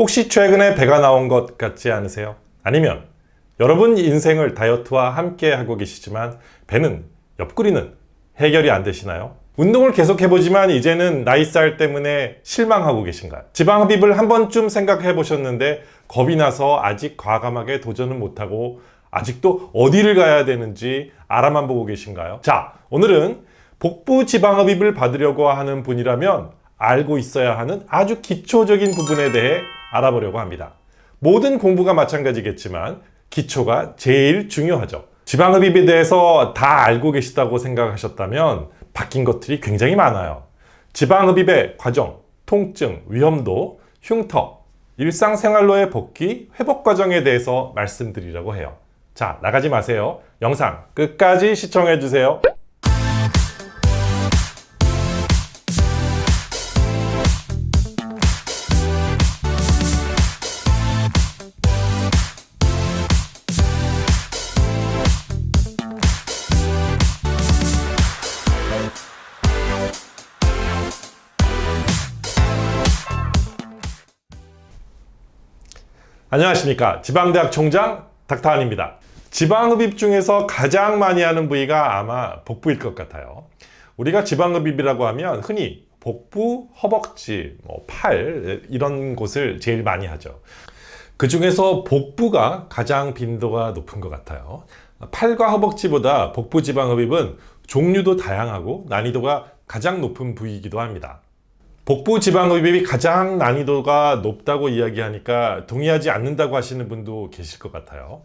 혹시 최근에 배가 나온 것 같지 않으세요? 아니면 여러분 인생을 다이어트와 함께 하고 계시지만 배는, 옆구리는 해결이 안 되시나요? 운동을 계속 해보지만 이제는 나이살 때문에 실망하고 계신가요? 지방 흡입을 한 번쯤 생각해 보셨는데 겁이 나서 아직 과감하게 도전은 못하고 아직도 어디를 가야 되는지 알아만 보고 계신가요? 자, 오늘은 복부 지방 흡입을 받으려고 하는 분이라면 알고 있어야 하는 아주 기초적인 부분에 대해 알아보려고 합니다. 모든 공부가 마찬가지겠지만 기초가 제일 중요하죠. 지방 흡입에 대해서 다 알고 계시다고 생각하셨다면 바뀐 것들이 굉장히 많아요. 지방 흡입의 과정, 통증, 위험도, 흉터, 일상생활로의 복귀, 회복 과정에 대해서 말씀드리려고 해요. 자, 나가지 마세요. 영상 끝까지 시청해 주세요. 안녕하십니까. 지방대학 총장 닥터한입니다. 지방흡입 중에서 가장 많이 하는 부위가 아마 복부일 것 같아요. 우리가 지방흡입이라고 하면 흔히 복부, 허벅지, 팔 이런 곳을 제일 많이 하죠. 그 중에서 복부가 가장 빈도가 높은 것 같아요. 팔과 허벅지보다 복부 지방흡입은 종류도 다양하고 난이도가 가장 높은 부위이기도 합니다. 복부 지방흡입이 가장 난이도가 높다고 이야기하니까 동의하지 않는다고 하시는 분도 계실 것 같아요.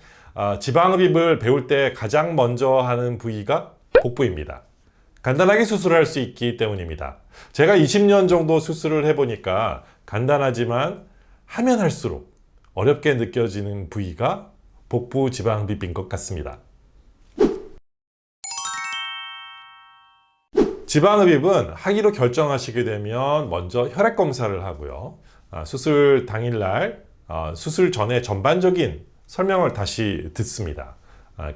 지방흡입을 배울 때 가장 먼저 하는 부위가 복부입니다. 간단하게 수술할 수 있기 때문입니다. 제가 20년 정도 수술을 해보니까 간단하지만 하면 할수록 어렵게 느껴지는 부위가 복부 지방흡입인 것 같습니다. 지방흡입은 하기로 결정하시게 되면 먼저 혈액 검사를 하고요. 수술 당일날 수술 전에 전반적인 설명을 다시 듣습니다.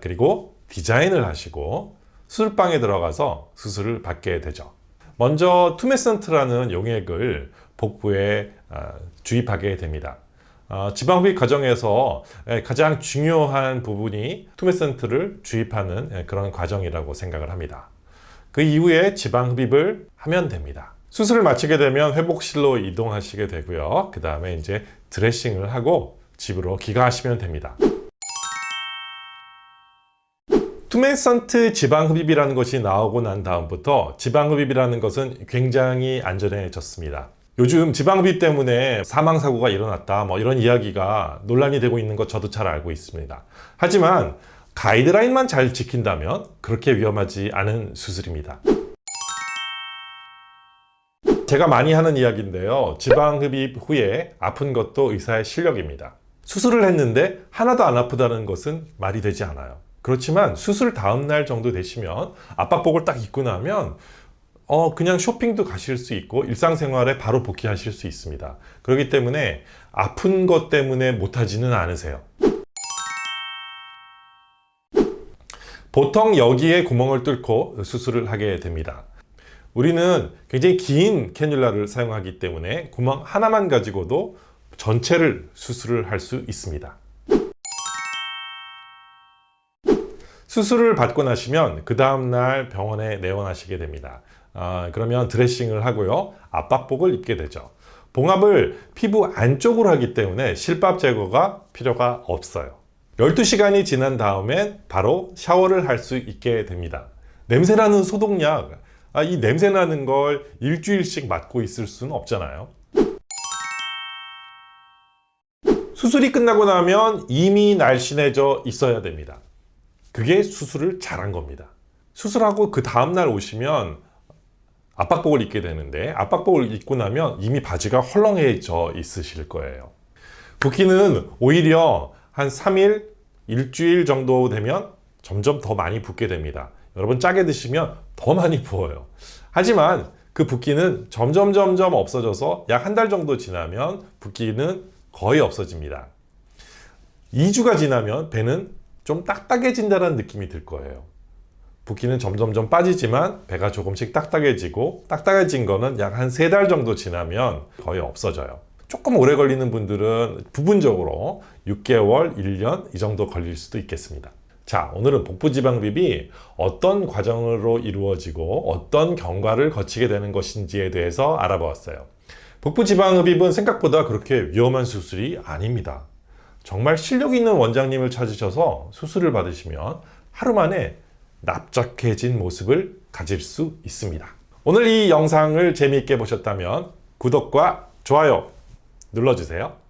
그리고 디자인을 하시고 수술방에 들어가서 수술을 받게 되죠. 먼저 투메센트라는 용액을 복부에 주입하게 됩니다. 지방흡입 과정에서 가장 중요한 부분이 투메센트를 주입하는 그런 과정이라고 생각을 합니다. 그 이후에 지방 흡입을 하면 됩니다. 수술을 마치게 되면 회복실로 이동하시게 되고요. 그 다음에 이제 드레싱을 하고 집으로 귀가하시면 됩니다. 투메센트 지방 흡입이라는 것이 나오고 난 다음부터 지방 흡입이라는 것은 굉장히 안전해졌습니다. 요즘 지방 흡입 때문에 사망사고가 일어났다 이런 이야기가 논란이 되고 있는 것 저도 잘 알고 있습니다. 하지만 가이드라인만 잘 지킨다면 그렇게 위험하지 않은 수술입니다. 제가 많이 하는 이야기인데요. 지방 흡입 후에 아픈 것도 의사의 실력입니다. 수술을 했는데 하나도 안 아프다는 것은 말이 되지 않아요. 그렇지만 수술 다음 날 정도 되시면 압박복을 딱 입고 나면 그냥 쇼핑도 가실 수 있고 일상생활에 바로 복귀하실 수 있습니다. 그렇기 때문에 아픈 것 때문에 못하지는 않으세요. 보통 여기에 구멍을 뚫고 수술을 하게 됩니다. 우리는 굉장히 긴 캐뉼라를 사용하기 때문에 구멍 하나만 가지고도 전체를 수술을 할 수 있습니다. 수술을 받고 나시면 그 다음날 병원에 내원하시게 됩니다. 그러면 드레싱을 하고요. 압박복을 입게 되죠. 봉합을 피부 안쪽으로 하기 때문에 실밥 제거가 필요가 없어요. 12시간이 지난 다음엔 바로 샤워를 할 수 있게 됩니다. 냄새나는 소독약, 이 냄새나는 걸 일주일씩 맡고 있을 수는 없잖아요. 수술이 끝나고 나면 이미 날씬해져 있어야 됩니다. 그게 수술을 잘한 겁니다. 수술하고 그 다음날 오시면 압박복을 입게 되는데 압박복을 입고 나면 이미 바지가 헐렁해져 있으실 거예요. 붓기는 오히려 한 3일, 일주일 정도 되면 점점 더 많이 붓게 됩니다. 여러분 짜게 드시면 더 많이 부어요. 하지만 그 붓기는 점점 없어져서 약 한 달 정도 지나면 붓기는 거의 없어집니다. 2주가 지나면 배는 좀 딱딱해진다는 느낌이 들 거예요. 붓기는 점점 빠지지만 배가 조금씩 딱딱해지고 딱딱해진 거는 약 한 3달 정도 지나면 거의 없어져요. 조금 오래 걸리는 분들은 부분적으로 6개월, 1년 이 정도 걸릴 수도 있겠습니다. 자, 오늘은 복부지방흡입이 어떤 과정으로 이루어지고 어떤 경과를 거치게 되는 것인지에 대해서 알아보았어요. 복부지방흡입은 생각보다 그렇게 위험한 수술이 아닙니다. 정말 실력 있는 원장님을 찾으셔서 수술을 받으시면 하루 만에 납작해진 모습을 가질 수 있습니다. 오늘 이 영상을 재미있게 보셨다면 구독과 좋아요 눌러주세요.